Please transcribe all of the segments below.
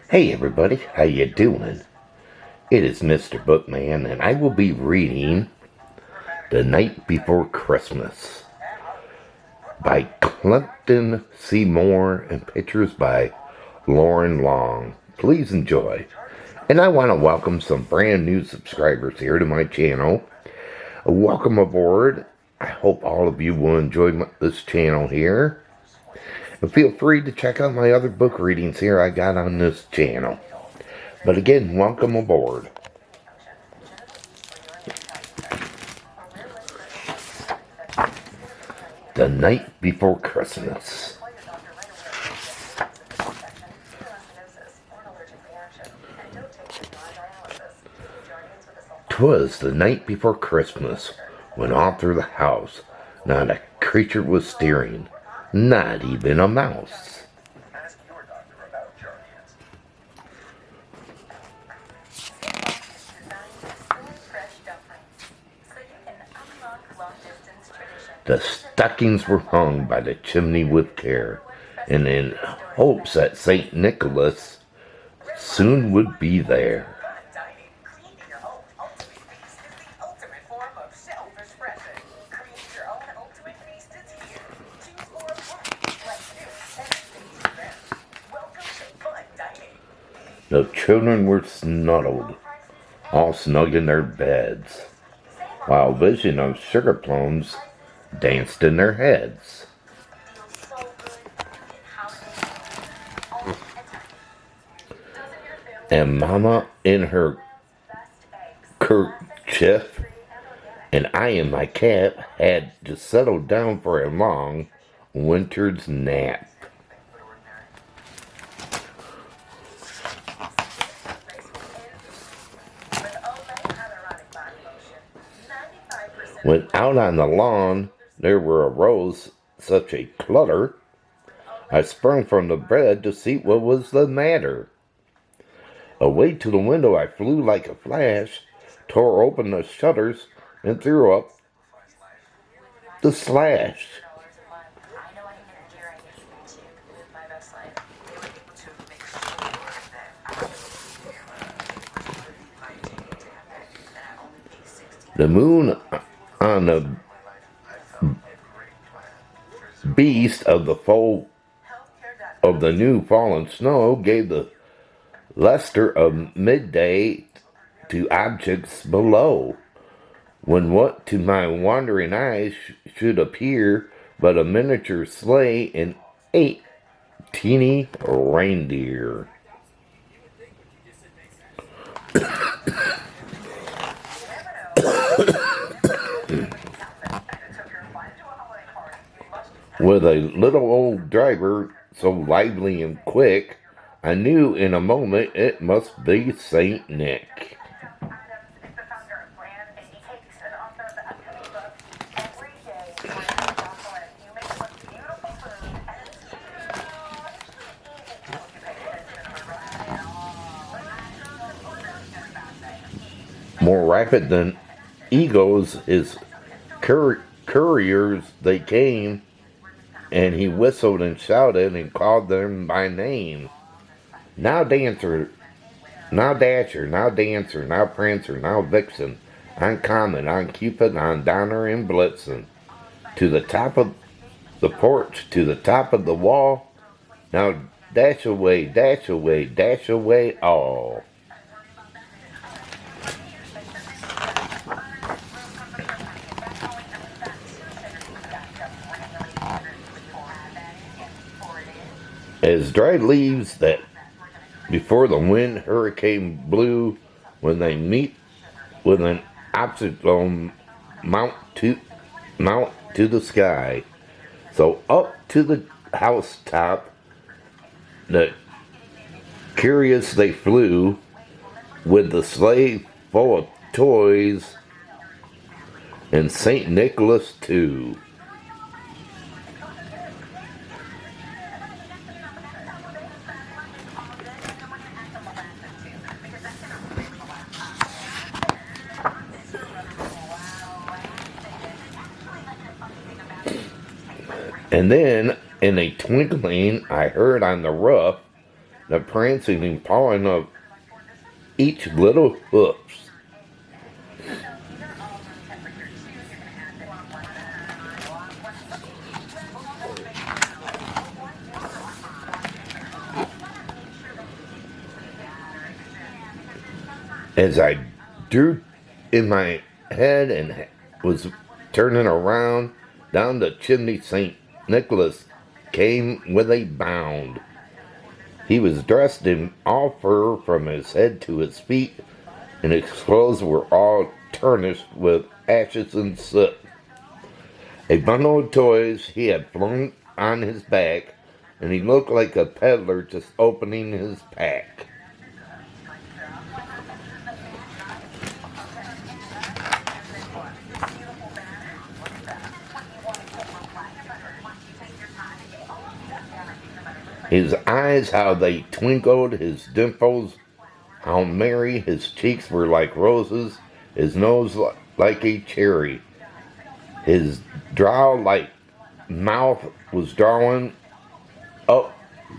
Hey everybody, how you doing? It is Mr. Bookman, and I will be reading The Night Before Christmas by Clement C. and pictures by Loren Long. Please enjoy. And I want to welcome some brand new subscribers here to my channel. Welcome aboard. I hope all of you will enjoy this channel here. And feel free to check out my other book readings here I got on this channel. But again, welcome aboard. The Night Before Christmas. 'Twas the night before Christmas, when all through the house not a creature was stirring, not even a mouse. The stockings were hung by the chimney with care, and in hopes that St. Nicholas soon would be there. The children were snuddled, all snug in their beds, while vision of sugar plums danced in their heads. And Mama in her kerchief, and I in my cap, had to settle down for a long winter's nap. When out on the lawn there arose such a clutter, I sprung from the bed to see what was the matter. Away to the window I flew like a flash, tore open the shutters, and threw up the slash. The moon on the beast of the foe of the new fallen snow gave the luster of midday to objects below, when what to my wandering eyes should appear but a miniature sleigh and 8 teeny reindeer. With a little old driver so lively and quick, I knew in a moment it must be St. Nick. More rapid than eagles, his couriers they came, and he whistled and shouted and called them by name. Now Dancer, now Dasher, now Dancer, now Prancer, now Vixen, on Comet, on Cupid, on Donner and Blitzen. To the top of the porch, to the top of the wall, now dash away, dash away, dash away all. As dry leaves that before the wind hurricane blew, when they meet with an obstacle, mount to the sky. So up to the housetop, the curious they flew, with the sleigh full of toys, and St. Nicholas too. And then, in a twinkling, I heard on the roof the prancing and pawing of each little hoofs. As I drew in my head and was turning around, down the chimney St. Nicholas came with a bound. He was dressed in all fur from his head to his feet, and his clothes were all tarnished with ashes and soot. A bundle of toys he had flung on his back, and he looked like a peddler just opening his pack. His eyes, how they twinkled, his dimples, how merry, his cheeks were like roses, his nose like a cherry. His drow-like mouth was drawing up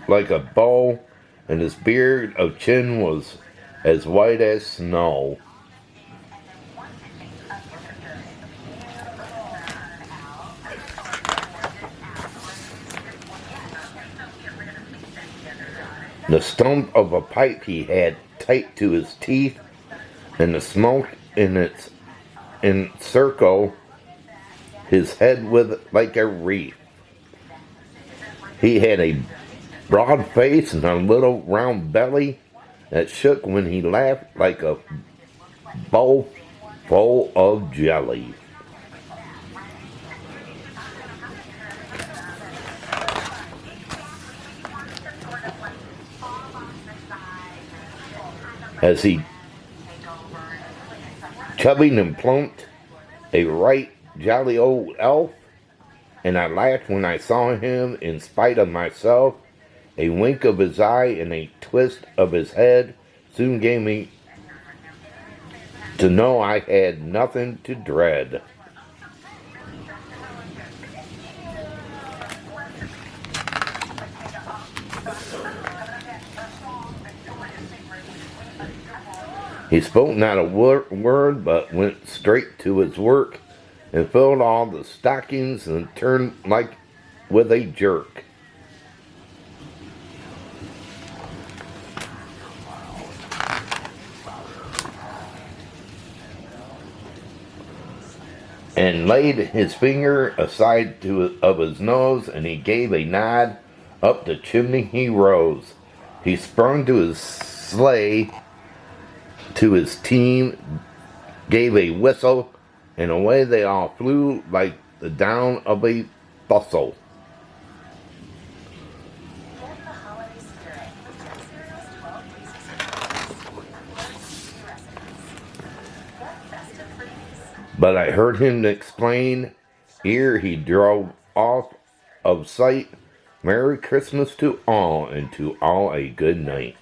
like a bow, and his beard of chin was as white as snow. The stump of a pipe he had tight to his teeth, and the smoke in its encircle his head with like a wreath. He had a broad face and a little round belly that shook when he laughed like a bowl full of jelly. As he chubbing and plumped, a right jolly old elf, and I laughed when I saw him in spite of myself. A wink of his eye and a twist of his head soon gave me to know I had nothing to dread. He spoke not a word, but went straight to his work and filled all the stockings and turned like with a jerk. And laid his finger aside of his nose, and he gave a nod. Up the chimney he rose. He sprung to his sleigh, to his team, gave a whistle, and away they all flew like the down of a bustle. But I heard him explain, ere he drove off of sight, Merry Christmas to all, and to all a good night.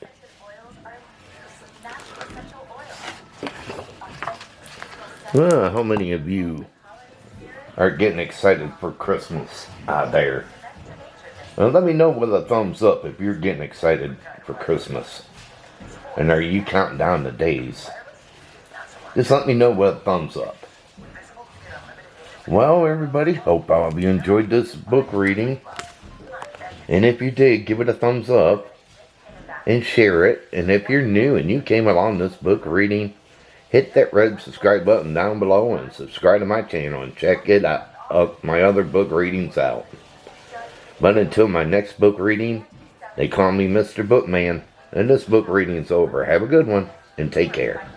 Well, how many of you are getting excited for Christmas out there? Well, let me know with a thumbs up if you're getting excited for Christmas. And are you counting down the days? Just let me know with a thumbs up. Well, everybody, hope all of you enjoyed this book reading. And if you did, give it a thumbs up and share it. And if you're new and you came along this book reading, hit that red subscribe button down below and subscribe to my channel and check it out, my other book readings out. But until my next book reading, they call me Mr. Bookman, and this book reading is over. Have a good one and take care.